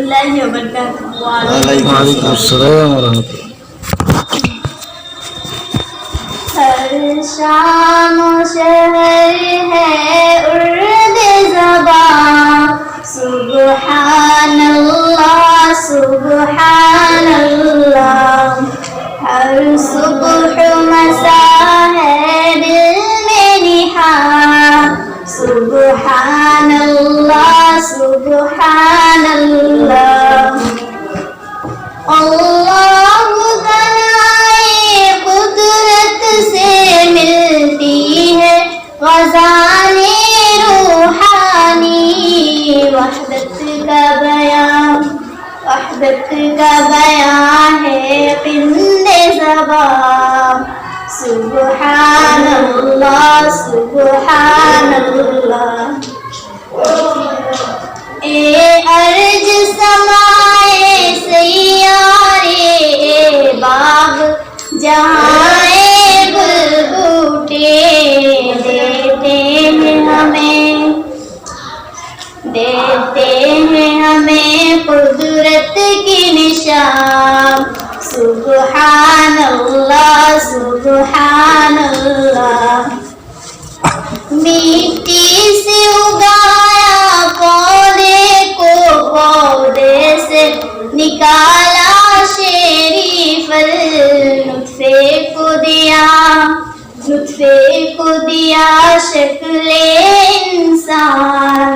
اللہ وبرکاتہ. وعلیکم السلام ورحمۃ اللہ. ہر شام و شہر ہے ارد زبان سبحان اللہ سبحان اللہ. ہر صبح مسا ہے دل میں نہاد سبحان اللہ سبحان اللہ. اللہ گنائے قدرت سے ملتی ہے غزانے روحانی. وحدت کا بیان ہے قند زبان سبحان اللہ سبحان اللہ. اے ارج سمائے سیارے اے باغ جہاں اے گل بوٹے دیتے ہیں ہمیں قدرت کی نشان سبحان اللہ سبحان اللہ. مٹی سے اگایا پودے کو پودے سے نکالا شیری پھل نطفے کو دیا شکل انسان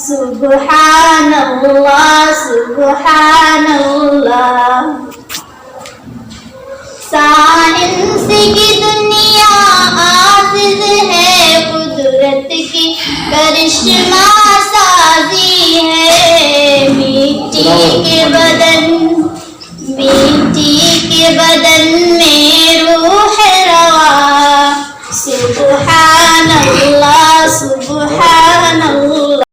سبحان اللہ سبحان اللہ. سائنس کی دنیا عاجز ہے قدرت کی کرشمہ سازی ہے. مٹی کے بدلے